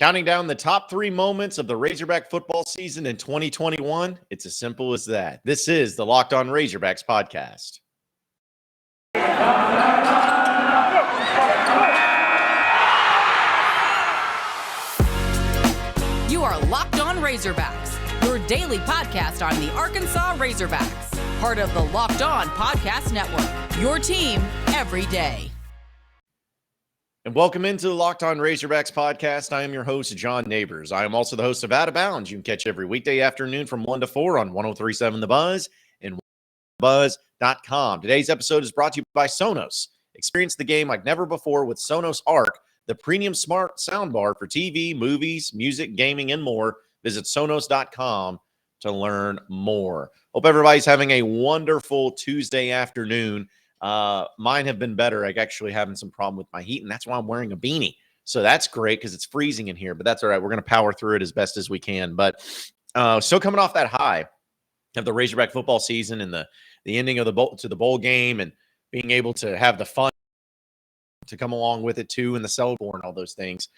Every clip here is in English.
Counting down the top 3 moments of the Razorback football season in 2021, it's as simple as that. This is the Locked On Razorbacks podcast. You are Locked On Razorbacks, your daily podcast on the Arkansas Razorbacks, part of the Locked On Podcast Network, your team every day. And welcome into the Locked On Razorbacks podcast. I am your host, John Neighbors. I am also the host of Out of Bounds. You can catch every weekday afternoon from 1 to 4 on 103.7 The Buzz and buzz.com. Today's episode is brought to you by Sonos. Experience the game like never before with Sonos Arc, the premium smart soundbar for TV, movies, music, gaming, and more. Visit Sonos.com to learn more. Hope everybody's having a wonderful Tuesday afternoon. Mine have been better. I'm actually having some problem with my heat, and that's why I'm wearing a beanie. So that's great because it's freezing in here, but that's all right. We're going to power through it as best as we can. But still coming off that high of the Razorback football season and the ending of the bowl game and being able to have the fun to come along with it too, and the celebrate and all those things.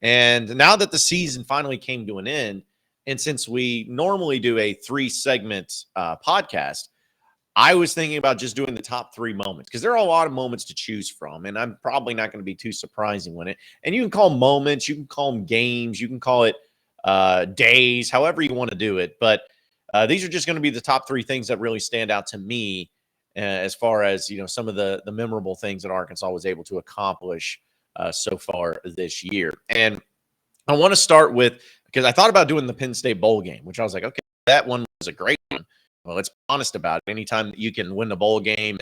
And now that the season finally came to an end, and since we normally do a 3-segment podcast, I was thinking about just doing the top 3 moments because there are a lot of moments to choose from, and I'm probably not going to be too surprising with it. And you can call moments, you can call them games, you can call it days, however you want to do it. But these are just going to be the top 3 things that really stand out to me as far as, you know, some of the memorable things that Arkansas was able to accomplish so far this year. And I want to start with, because I thought about doing the Penn State bowl game, which I was like, okay, that one was a great one. Well, let's be honest about it. Anytime that you can win the bowl game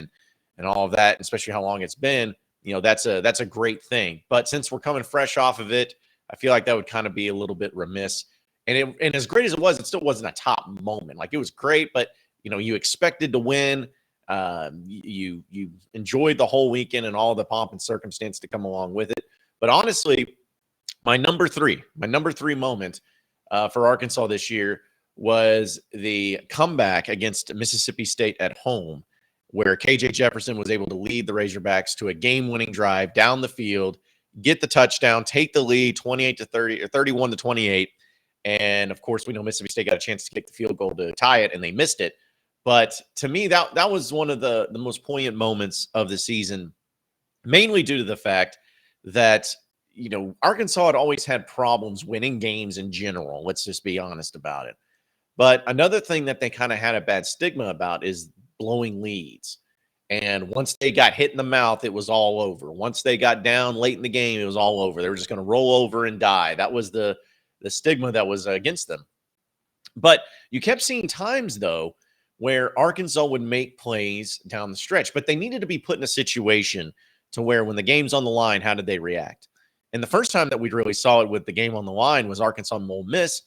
and all of that, especially how long it's been, you know, that's a great thing. But since we're coming fresh off of it, I feel like that would kind of be a little bit remiss. And as great as it was, it still wasn't a top moment. Like, it was great, but you know, you expected to win. You enjoyed the whole weekend and all the pomp and circumstance to come along with it. But honestly, my number three moment for Arkansas this year was the comeback against Mississippi State at home, where KJ Jefferson was able to lead the Razorbacks to a game-winning drive down the field, get the touchdown, take the lead 28-30 or 31-28. And of course, we know Mississippi State got a chance to kick the field goal to tie it, and they missed it. But to me, that was one of the most poignant moments of the season, mainly due to the fact that, you know, Arkansas had always had problems winning games in general. Let's just be honest about it. But another thing that they kind of had a bad stigma about is blowing leads. And once they got hit in the mouth, it was all over. Once they got down late in the game, it was all over. They were just going to roll over and die. That was the stigma that was against them. But you kept seeing times, though, where Arkansas would make plays down the stretch, but they needed to be put in a situation to where when the game's on the line, how did they react? And the first time that we really saw it with the game on the line was Arkansas and Ole Miss,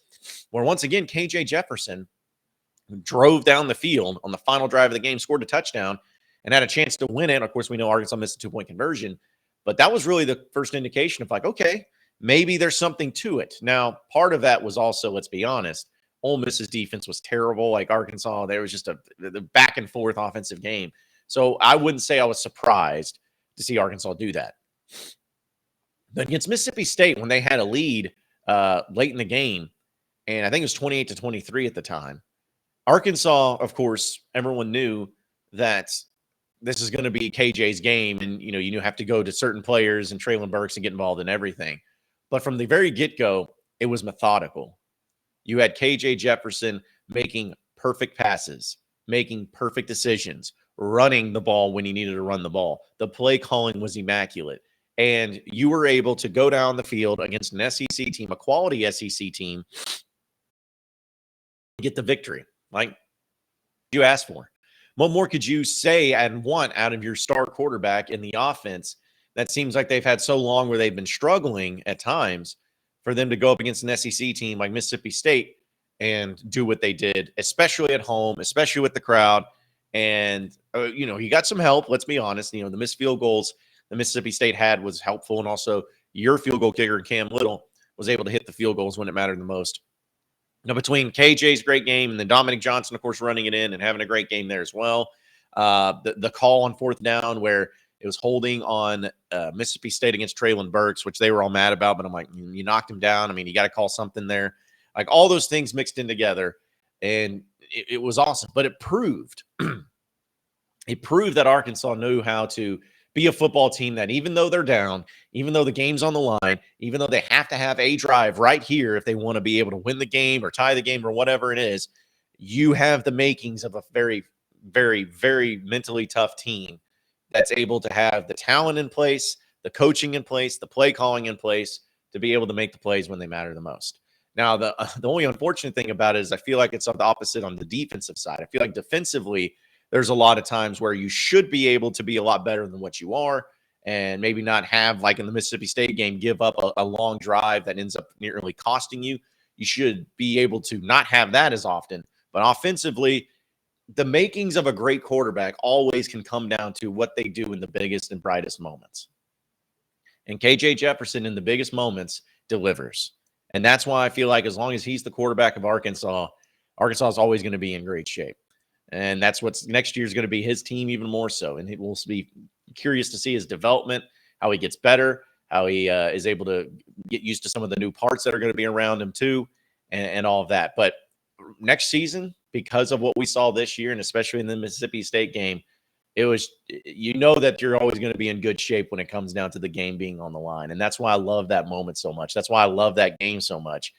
where once again, KJ Jefferson drove down the field on the final drive of the game, scored a touchdown, and had a chance to win it. Of course, we know Arkansas missed a 2-point conversion, but that was really the first indication of like, okay, maybe there's something to it. Now, part of that was also, let's be honest, Ole Miss's defense was terrible. Like Arkansas, there was just a back and forth offensive game. So I wouldn't say I was surprised to see Arkansas do that. But against Mississippi State, when they had a lead late in the game, and I think it was 28-23 at the time, Arkansas, of course, everyone knew that this is going to be KJ's game, and you have to go to certain players and Traylon Burks and get involved in everything. But from the very get-go, it was methodical. You had KJ Jefferson making perfect passes, making perfect decisions, running the ball when he needed to run the ball. The play calling was immaculate. And you were able to go down the field against an SEC team, a quality SEC team, get the victory. Like you asked for. What more could you say and want out of your star quarterback in the offense that seems like they've had so long where they've been struggling at times, for them to go up against an SEC team like Mississippi State and do what they did, especially at home, especially with the crowd. And, he got some help. Let's be honest. The missed field goals that Mississippi State had was helpful. And also your field goal kicker, Cam Little, was able to hit the field goals when it mattered the most. Now, between KJ's great game and then Dominic Johnson, of course, running it in and having a great game there as well. The call on fourth down where It was holding on Mississippi State against Traylon Burks, which they were all mad about. But I'm like, you knocked him down. I mean, you got to call something there. Like all those things mixed in together. And it was awesome. But it proved that Arkansas knew how to be a football team that even though they're down, even though the game's on the line, even though they have to have a drive right here if they want to be able to win the game or tie the game or whatever it is, you have the makings of a very, very, very mentally tough team that's able to have the talent in place, the coaching in place, the play calling in place to be able to make the plays when they matter the most. Now, the only unfortunate thing about it is I feel like it's on the opposite on the defensive side. I feel like defensively, there's a lot of times where you should be able to be a lot better than what you are and maybe not have, like in the Mississippi State game, give up a long drive that ends up nearly costing you. You should be able to not have that as often. But offensively, the makings of a great quarterback always can come down to what they do in the biggest and brightest moments. And KJ Jefferson in the biggest moments delivers. And that's why I feel like as long as he's the quarterback of Arkansas, Arkansas is always going to be in great shape. And that's what's next year is going to be his team even more so. And we'll be curious to see his development, how he gets better, how he is able to get used to some of the new parts that are going to be around him too, and all of that. But next season, because of what we saw this year, and especially in the Mississippi State game, it was, you know, that you're always going to be in good shape when it comes down to the game being on the line. And that's why I love that moment so much. That's why I love that game so much,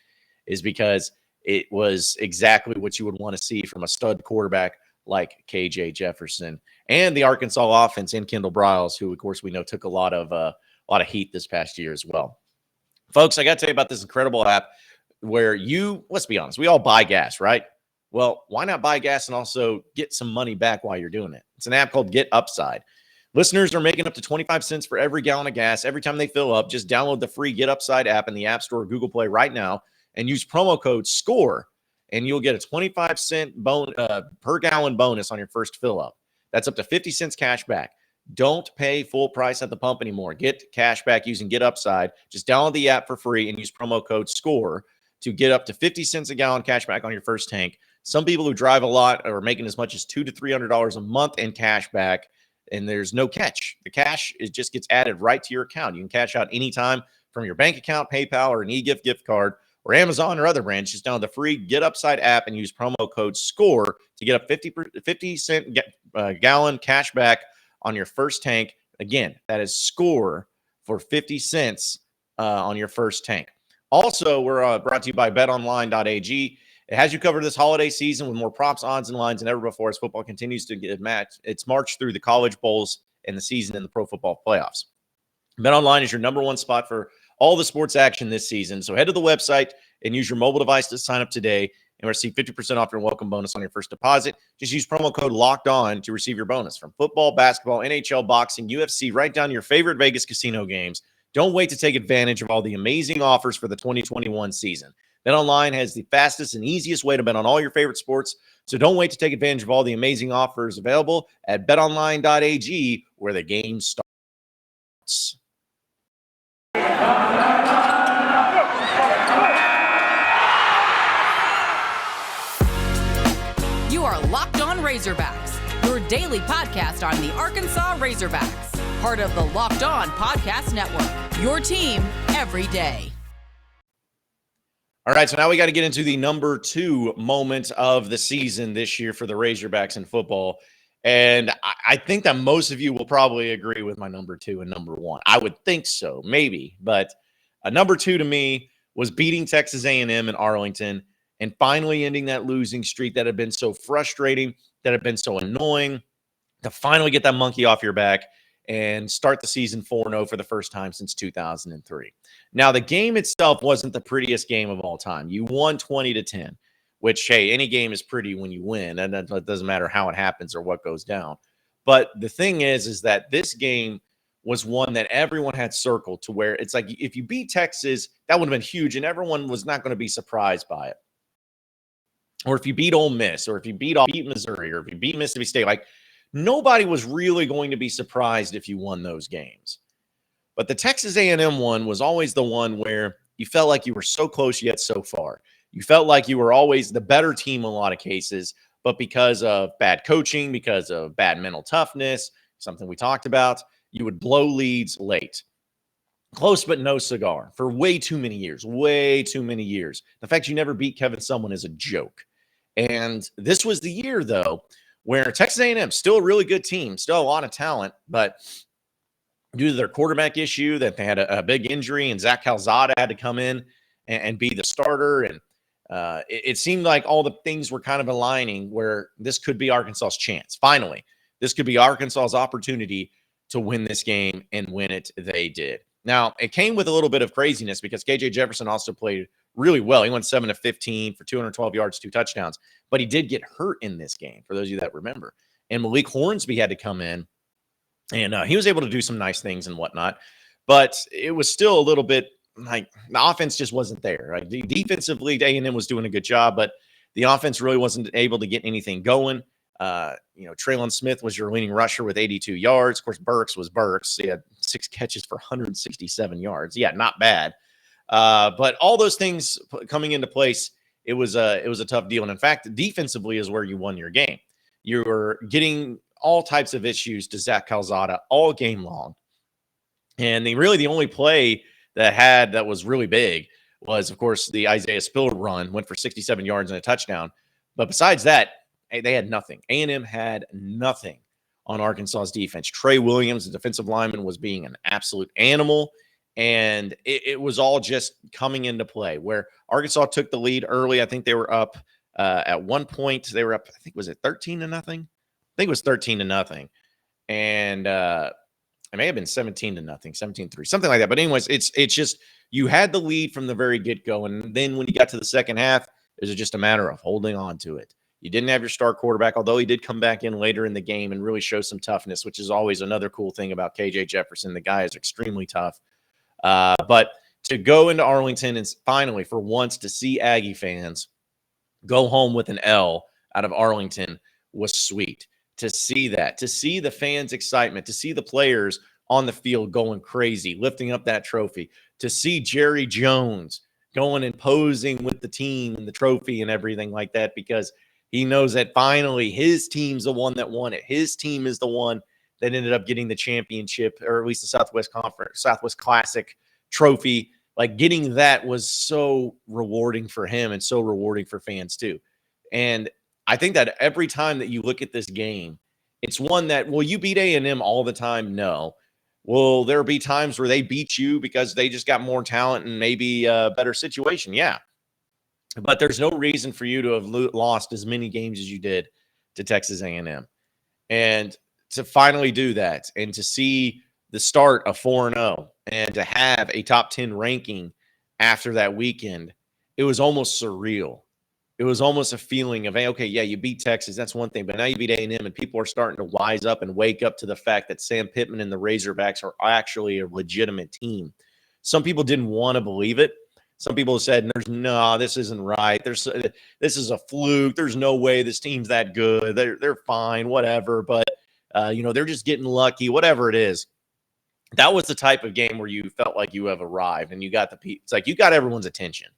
is because it was exactly what you would want to see from a stud quarterback like KJ Jefferson and the Arkansas offense and Kendall Briles, who, of course, we know took a lot of heat this past year as well. Folks, I got to tell you about this incredible app where let's be honest, we all buy gas, right? Well, why not buy gas and also get some money back while you're doing it? It's an app called Get Upside. Listeners are making up to 25 cents for every gallon of gas every time they fill up. Just download the free Get Upside app in the App Store or Google Play right now and use promo code SCORE, and you'll get a 25-cent per gallon bonus on your first fill up. That's up to 50 cents cash back. Don't pay full price at the pump anymore. Get cash back using Get Upside. Just download the app for free and use promo code SCORE to get up to 50 cents a gallon cash back on your first tank. Some people who drive a lot are making as much as $200 to $300 a month in cash back, and there's no catch. The cash just gets added right to your account. You can cash out anytime from your bank account, PayPal, or an eGift gift card, or Amazon or other brands. Just download the free Get Upside app and use promo code SCORE to get a 50 cent gallon cash back on your first tank. Again, that is SCORE for 50 cents on your first tank. Also, we're brought to you by betonline.ag. It has you covered this holiday season with more props, odds, and lines than ever before as football continues to get matched. It's marched through the college bowls and the season in the pro football playoffs. BetOnline is your number one spot for all the sports action this season. So head to the website and use your mobile device to sign up today and receive 50% off your welcome bonus on your first deposit. Just use promo code LOCKEDON to receive your bonus. From football, basketball, NHL, boxing, UFC, right down to your favorite Vegas casino games. Don't wait to take advantage of all the amazing offers for the 2021 season. BetOnline has the fastest and easiest way to bet on all your favorite sports, so don't wait to take advantage of all the amazing offers available at betonline.ag, where the game starts. You are Locked On Razorbacks, your daily podcast on the Arkansas Razorbacks, part of the Locked On Podcast Network, your team every day. All right, so now we got to get into the number 2 moment of the season this year for the Razorbacks in football. And I think that most of you will probably agree with my number 2 and number 1. I would think so, maybe. But number 2 to me was beating Texas A&M in Arlington and finally ending that losing streak that had been so frustrating, that had been so annoying, to finally get that monkey off your back and start the season 4-0 for the first time since 2003. Now, the game itself wasn't the prettiest game of all time. You won 20-10, which, hey, any game is pretty when you win, and it doesn't matter how it happens or what goes down. But the thing is that this game was one that everyone had circled to where it's like if you beat Texas, that would have been huge, and everyone was not going to be surprised by it. Or if you beat Ole Miss, or if you beat Missouri, or if you beat Mississippi State, like nobody was really going to be surprised if you won those games. But the Texas A&M one was always the one where you felt like you were so close yet so far. You felt like you were always the better team in a lot of cases, but because of bad coaching, because of bad mental toughness, something we talked about, you would blow leads late. Close but no cigar for way too many years. The fact you never beat Kevin Sumlin is a joke. And this was the year, though, where Texas A&M, still a really good team, still a lot of talent, but due to their quarterback issue, that they had a big injury, and Zach Calzada had to come in and be the starter. And it seemed like all the things were kind of aligning where this could be Arkansas's chance. Finally, this could be Arkansas's opportunity to win this game, and win it they did. Now, it came with a little bit of craziness because KJ Jefferson also played really well. He went 7 of 15 for 212 yards, 2 touchdowns, but he did get hurt in this game, for those of you that remember. And Malik Hornsby had to come in, and he was able to do some nice things and whatnot, but it was still a little bit like the offense just wasn't there. Right? Defensively, A&M was doing a good job, but the offense really wasn't able to get anything going. Traylon Smith was your leading rusher with 82 yards. Of course, Burks was Burks. He had 6 catches for 167 yards. Yeah, not bad. But all those things coming into place, it was a tough deal. And in fact, defensively is where you won your game. You were getting all types of issues to Zach Calzada all game long. And the only play that was really big was, of course, the Isaiah Spiller run, went for 67 yards and a touchdown. But besides that, they had nothing. A&M had nothing on Arkansas's defense. Trey Williams, the defensive lineman, was being an absolute animal. And it was all just coming into play where Arkansas took the lead early. I think they were up at one point. They were up, I think, was it 13-0? I think it was 13-0. And it may have been 17-0, 17-3, something like that. But anyways, it's just you had the lead from the very get-go. And then when you got to the second half, it was just a matter of holding on to it. You didn't have your star quarterback, although he did come back in later in the game and really show some toughness, which is always another cool thing about KJ Jefferson. The guy is extremely tough. But to go into Arlington and finally, for once, to see Aggie fans go home with an L out of Arlington was sweet. To see that, to see the fans' excitement, to see the players on the field going crazy, lifting up that trophy, to see Jerry Jones going and posing with the team and the trophy and everything like that, because he knows that finally his team's the one that won it. His team is the one that ended up getting the championship, or at least the Southwest Classic trophy. Like, getting that was so rewarding for him and so rewarding for fans too. And I think that every time that you look at this game, it's one that, will you beat A&M all the time? No. Will there be times where they beat you because they just got more talent and maybe a better situation? Yeah. But there's no reason for you to have lost as many games as you did to Texas A&M. And to finally do that, and to see the start of 4-0, and to have a top 10 ranking after that weekend, it was almost surreal. It was almost a feeling of, hey, okay, yeah, you beat Texas. That's one thing. But now you beat A&M, and people are starting to wise up and wake up to the fact that Sam Pittman and the Razorbacks are actually a legitimate team. Some people didn't want to believe it. Some people said, no, this isn't right. This is a fluke. There's no way this team's that good. They're fine, whatever. But, they're just getting lucky, whatever it is. That was the type of game where you felt like you have arrived, and you got it's like you got everyone's attention.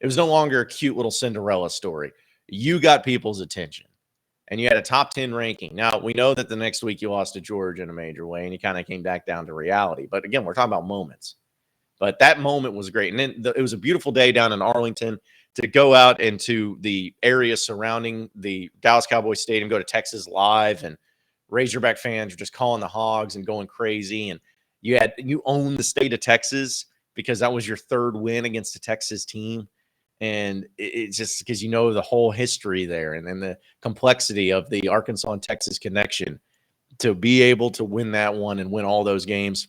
It was no longer a cute little Cinderella story. You got people's attention, and you had a top 10 ranking. Now, we know that the next week you lost to Georgia in a major way, and you kind of came back down to reality. But again, we're talking about moments. But that moment was great. And then it was a beautiful day down in Arlington to go out into the area surrounding the Dallas Cowboys Stadium, go to Texas Live, and Razorback fans were just calling the hogs and going crazy. And you own the state of Texas because that was your third win against a Texas team. And it's just because the whole history there, and then the complexity of the Arkansas and Texas connection, to be able to win that one and win all those games.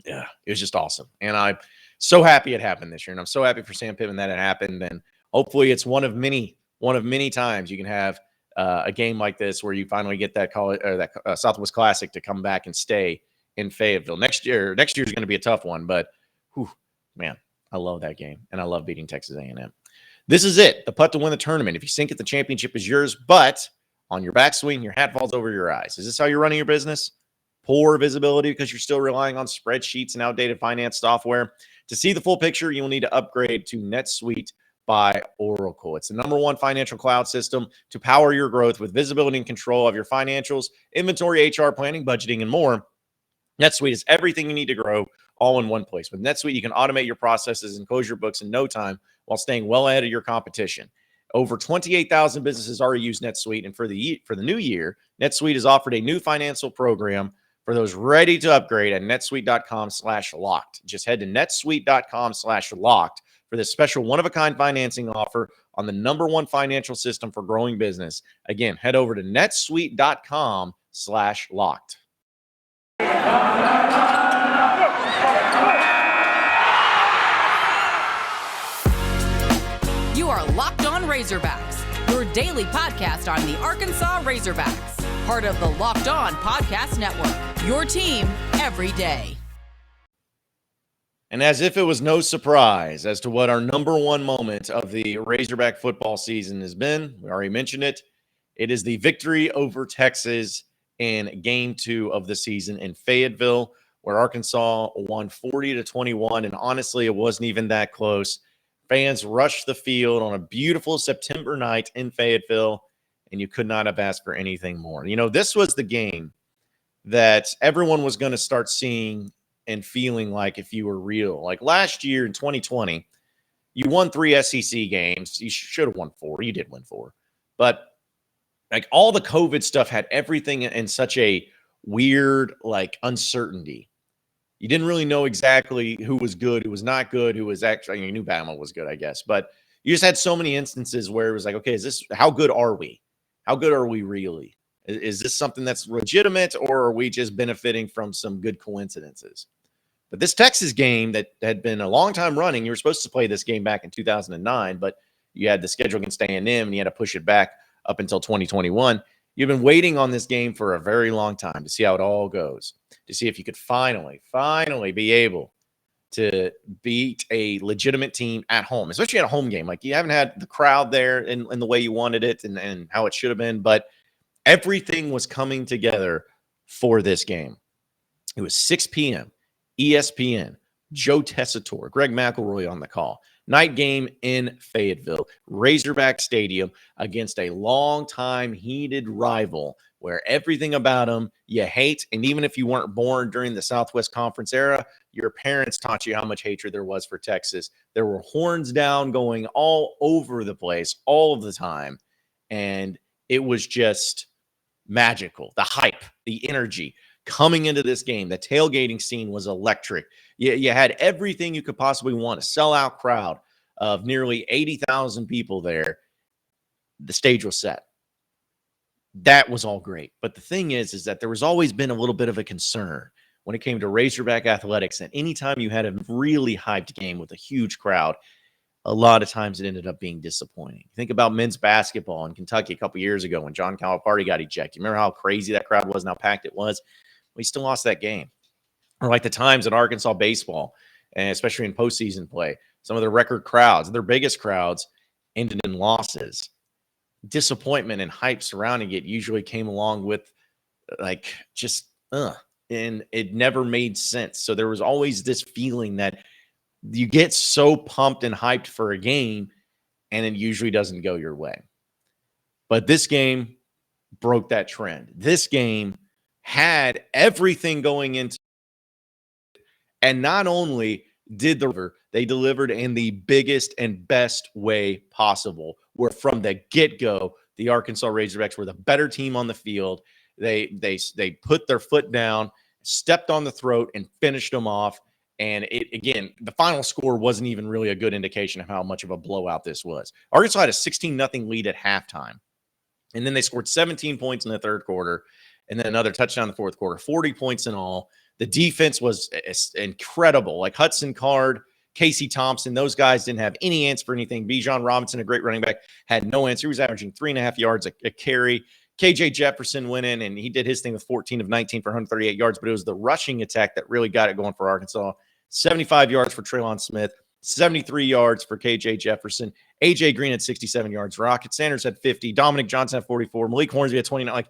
Yeah, it was just awesome. And I'm so happy it happened this year. And I'm so happy for Sam Pittman that it happened. And hopefully it's one of many times you can have a game like this where you finally get that Southwest Classic to come back and stay in Fayetteville. Next year is going to be a tough one, but man, I love that game. And I love beating Texas A&M. This is it. The putt to win the tournament. If you sink it, the championship is yours. But on your backswing, your hat falls over your eyes. Is this how you're running your business? Poor visibility because you're still relying on spreadsheets and outdated finance software. To see the full picture, you will need to upgrade to NetSuite by Oracle. It's the #1 financial cloud system to power your growth with visibility and control of your financials, inventory, HR, planning, budgeting, and more. NetSuite is everything you need to grow all in one place. With NetSuite, you can automate your processes and close your books in no time while staying well ahead of your competition. Over 28,000 businesses already use NetSuite, and for the new year, NetSuite has offered a new financial program for those ready to upgrade at netsuite.com/locked. Just head to netsuite.com/locked for this special one-of-a-kind financing offer on the #1 financial system for growing business. Again, head over to netsuite.com/locked. You are Locked On Razorbacks, your daily podcast on the Arkansas Razorbacks, part of the Locked On Podcast Network, your team every day. And as if it was no surprise as to what our #1 moment of the Razorback football season has been, we already mentioned it. It is the victory over Texas in Game 2 of the season in Fayetteville, where Arkansas won 40-21. And honestly, it wasn't even that close. Fans rushed the field on a beautiful September night in Fayetteville, and you could not have asked for anything more. You know, this was the game that everyone was going to start seeing and feeling like if you were real. Like last year in 2020, you won 3 SEC games. You should have won 4. You did win 4. But like all the COVID stuff had everything in such a weird like uncertainty. You didn't really know exactly who was good, who was not good, who was actually, you knew Bama was good, I guess. But you just had so many instances where it was like, okay, how good are we? How good are we really? Is this something that's legitimate, or are we just benefiting from some good coincidences? But this Texas game that had been a long time running, you were supposed to play this game back in 2009, but you had the schedule against A&M and you had to push it back up until 2021. You've been waiting on this game for a very long time to see how it all goes, to see if you could finally be able to beat a legitimate team at home, especially at a home game. Like you haven't had the crowd there in the way you wanted it and how it should have been, but everything was coming together for this game. It was 6 p.m., ESPN, Joe Tessitore, Greg McElroy on the call. Night game in Fayetteville, Razorback Stadium, against a longtime heated rival where everything about them you hate. And even if you weren't born during the Southwest Conference era, your parents taught you how much hatred there was for Texas. There were horns down going all over the place all of the time. And it was just magical. The hype, the energy coming into this game, the tailgating scene was electric. You had everything you could possibly want, a sellout crowd of nearly 80,000 people there. The stage was set. That was all great. But the thing is that there was always been a little bit of a concern when it came to Razorback athletics. And anytime you had a really hyped game with a huge crowd, a lot of times it ended up being disappointing. Think about men's basketball in Kentucky a couple years ago when John Calipari got ejected. Remember how crazy that crowd was and how packed it was? We still lost that game. Or like the times in Arkansas baseball, and especially in postseason play, some of their record crowds, their biggest crowds, ended in losses. Disappointment and hype surrounding it usually came along with like just and it never made sense. So there was always this feeling that you get so pumped and hyped for a game and it usually doesn't go your way. But this game broke that trend. This game had everything going into it. And not only did they delivered in the biggest and best way possible, where from the get-go, the Arkansas Razorbacks were the better team on the field. They put their foot down, stepped on the throat, and finished them off. And again, the final score wasn't even really a good indication of how much of a blowout this was. Arkansas had a 16-0 lead at halftime. And then they scored 17 points in the third quarter, and then another touchdown in the fourth quarter, 40 points in all. The defense was incredible. Like Hudson Card, Casey Thompson, those guys didn't have any answer for anything. Bijan Robinson, a great running back, had no answer. He was averaging 3.5 yards a carry. KJ Jefferson went in, and he did his thing with 14 of 19 for 138 yards, but it was the rushing attack that really got it going for Arkansas. 75 yards for Traylon Smith, 73 yards for KJ Jefferson. AJ Green had 67 yards. Rocket Sanders had 50. Dominic Johnson had 44. Malik Hornsby had 29. Like,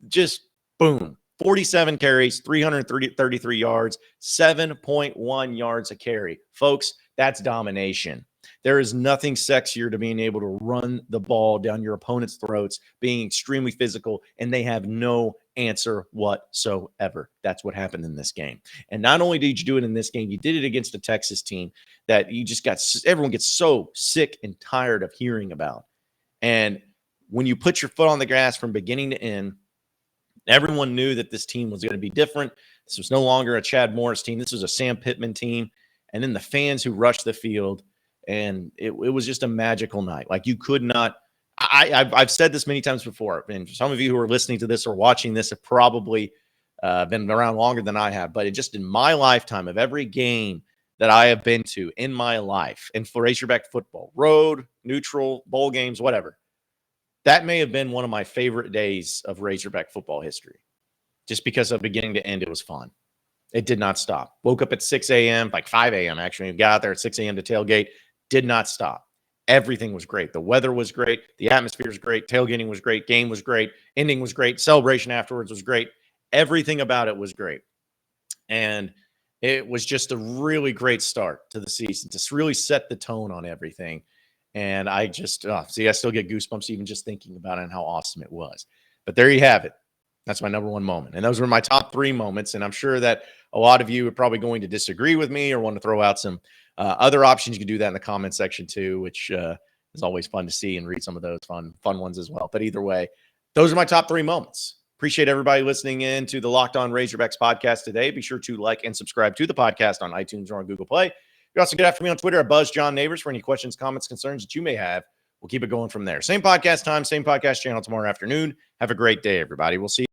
just boom. 47 carries, 333 yards, 7.1 yards a carry. Folks, that's domination. There is nothing sexier to being able to run the ball down your opponent's throats, being extremely physical, and they have no answer whatsoever. That's what happened in this game. And not only did you do it in this game, you did it against a Texas team that you just got, everyone gets so sick and tired of hearing about. And when you put your foot on the gas from beginning to end, everyone knew that this team was going to be different. This was no longer a Chad Morris team. This was a Sam Pittman team. And then the fans who rushed the field, and it was just a magical night. Like, you could not – I've said this many times before, and some of you who are listening to this or watching this have probably been around longer than I have, but it just in my lifetime of every game that I have been to in my life, and for Razorback football, road, neutral, bowl games, whatever, that may have been one of my favorite days of Razorback football history. Just because of beginning to end, it was fun. It did not stop. Woke up at 6 a.m., like 5 a.m. actually. We got out there at 6 a.m. to tailgate. Did not stop. Everything was great. The weather was great. The atmosphere was great. Tailgating was great. Game was great. Ending was great. Celebration afterwards was great. Everything about it was great. And it was just a really great start to the season to really set the tone on everything. And I just, I still get goosebumps even just thinking about it and how awesome it was. But there you have it. That's my number one moment. And those were my top 3 moments. And I'm sure that a lot of you are probably going to disagree with me or want to throw out some other options. You can do that in the comment section too, which is always fun to see and read some of those fun ones as well. But either way, those are my top 3 moments. Appreciate everybody listening in to the Locked On Razorbacks podcast today. Be sure to like and subscribe to the podcast on iTunes or on Google Play. You also get after me on Twitter at BuzzJohnNeighbors for any questions, comments, concerns that you may have. We'll keep it going from there. Same podcast time, same podcast channel tomorrow afternoon. Have a great day, everybody. We'll see you.